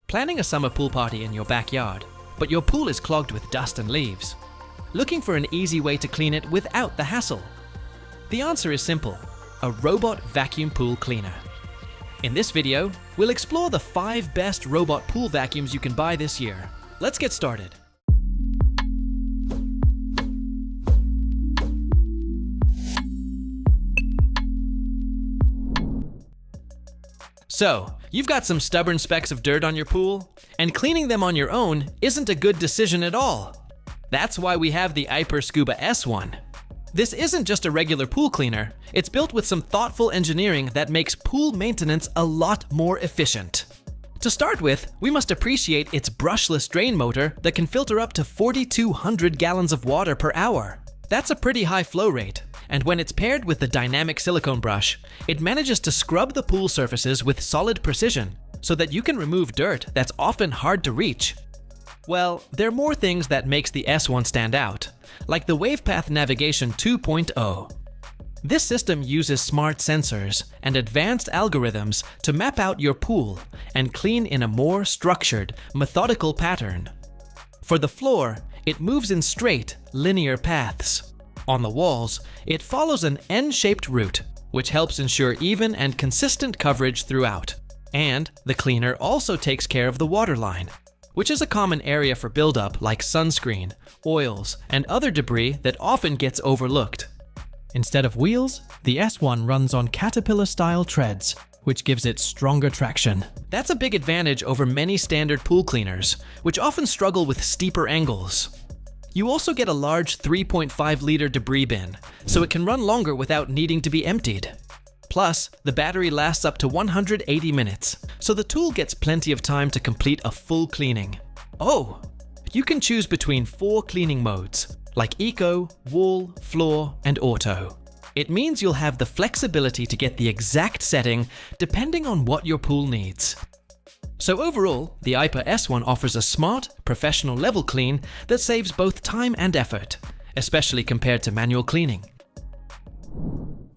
Planning a summer pool party in your backyard, but your pool is clogged with dust and leaves. Looking for an easy way to clean it without the hassle? The answer is simple: a robot vacuum pool cleaner. In this video, we'll explore the 5 best robot pool vacuums you can buy this year. Let's get started. So, you've got some stubborn specks of dirt on your pool, and cleaning them on your own isn't a good decision at all. That's why we have the Iper Scuba S1. This isn't just a regular pool cleaner, it's built with some thoughtful engineering that makes pool maintenance a lot more efficient. To start with, we must appreciate its brushless drain motor that can filter up to 4,200 gallons of water per hour. That's a pretty high flow rate. And when it's paired with the dynamic silicone brush, it manages to scrub the pool surfaces with solid precision so that you can remove dirt that's often hard to reach. Well, there are more things that makes the S1 stand out, like the WavePath Navigation 2.0. This system uses smart sensors and advanced algorithms to map out your pool and clean in a more structured, methodical pattern. For the floor, it moves in straight, linear paths. On the walls, it follows an N-shaped route, which helps ensure even and consistent coverage throughout. And the cleaner also takes care of the waterline, which is a common area for buildup like sunscreen, oils, and other debris that often gets overlooked. Instead of wheels, the S1 runs on Caterpillar-style treads, which gives it stronger traction. That's a big advantage over many standard pool cleaners, which often struggle with steeper angles. You also get a large 3.5-liter debris bin, so it can run longer without needing to be emptied. Plus, the battery lasts up to 180 minutes, so the tool gets plenty of time to complete a full cleaning. Oh! You can choose between 4 cleaning modes, like Eco, Wall, Floor, and Auto. It means you'll have the flexibility to get the exact setting depending on what your pool needs. So overall, the Iper S1 offers a smart, professional level clean that saves both time and effort, especially compared to manual cleaning.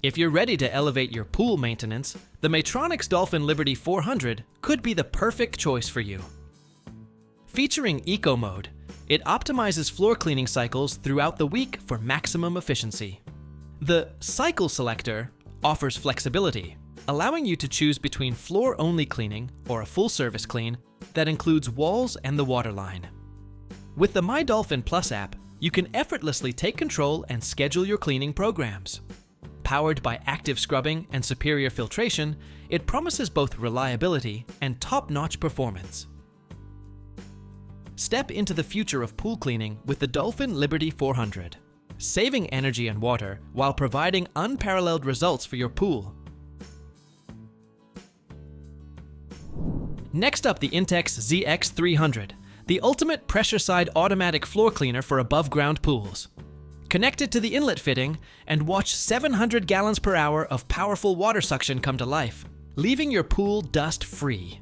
If you're ready to elevate your pool maintenance, the Matronics Dolphin Liberty 400 could be the perfect choice for you. Featuring Eco Mode, it optimizes floor cleaning cycles throughout the week for maximum efficiency. The Cycle Selector offers flexibility, allowing you to choose between floor-only cleaning or a full-service clean that includes walls and the waterline. With the My Dolphin Plus app, you can effortlessly take control and schedule your cleaning programs. Powered by active scrubbing and superior filtration, it promises both reliability and top-notch performance. Step into the future of pool cleaning with the Dolphin Liberty 400, saving energy and water while providing unparalleled results for your pool. Next up, the Intex ZX300, the ultimate pressure-side automatic floor cleaner for above-ground pools. Connect it to the inlet fitting and watch 700 gallons per hour of powerful water suction come to life, leaving your pool dust-free.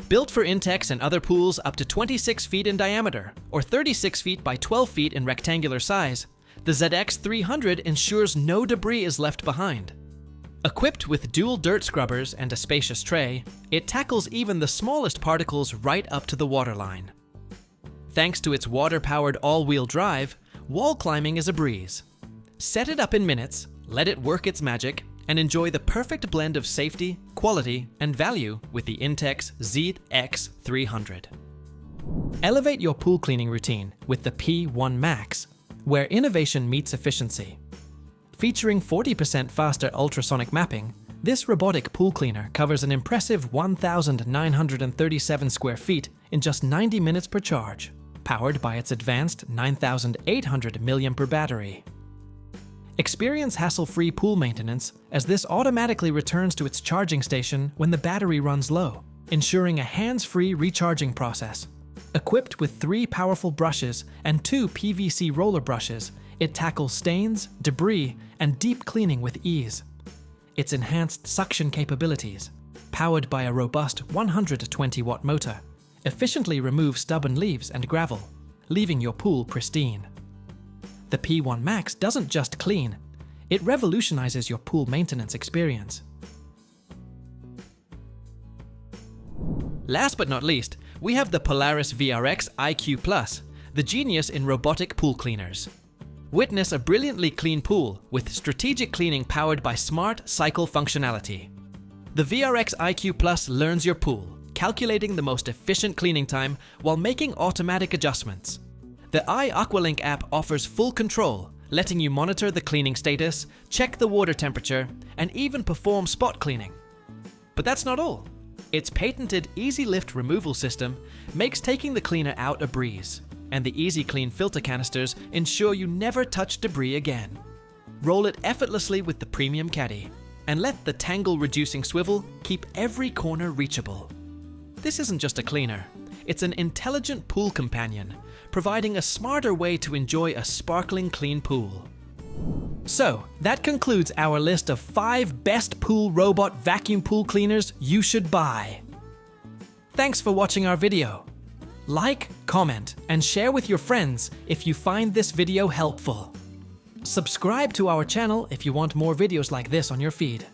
Built for Intex and other pools up to 26 feet in diameter, or 36 feet by 12 feet in rectangular size, the ZX300 ensures no debris is left behind. Equipped with dual dirt scrubbers and a spacious tray, it tackles even the smallest particles right up to the waterline. Thanks to its water-powered all-wheel drive, wall climbing is a breeze. Set it up in minutes, let it work its magic, and enjoy the perfect blend of safety, quality, and value with the Intex ZX300. Elevate your pool cleaning routine with the P1 Max, where innovation meets efficiency. Featuring 40% faster ultrasonic mapping, this robotic pool cleaner covers an impressive 1,937 square feet in just 90 minutes per charge, powered by its advanced 9,800 mAh battery. Experience hassle-free pool maintenance as this automatically returns to its charging station when the battery runs low, ensuring a hands-free recharging process. Equipped with 3 powerful brushes and 2 PVC roller brushes, it tackles stains, debris, and deep cleaning with ease. Its enhanced suction capabilities, powered by a robust 120-watt motor, efficiently remove stubborn leaves and gravel, leaving your pool pristine. The P1 Max doesn't just clean, it revolutionizes your pool maintenance experience. Last but not least, we have the Polaris VRX IQ Plus, the genius in robotic pool cleaners. Witness a brilliantly clean pool with strategic cleaning powered by smart cycle functionality. The VRX IQ Plus learns your pool, calculating the most efficient cleaning time while making automatic adjustments. The iAqualink app offers full control, letting you monitor the cleaning status, check the water temperature, and even perform spot cleaning. But that's not all. Its patented Easy Lift removal system makes taking the cleaner out a breeze, and the Easy Clean filter canisters ensure you never touch debris again. Roll it effortlessly with the premium caddy, and let the tangle-reducing swivel keep every corner reachable. This isn't just a cleaner, it's an intelligent pool companion, providing a smarter way to enjoy a sparkling clean pool. So, that concludes our list of 5 best pool robot vacuum pool cleaners you should buy. Thanks for watching our video. Like, comment, and share with your friends if you find this video helpful. Subscribe to our channel if you want more videos like this on your feed.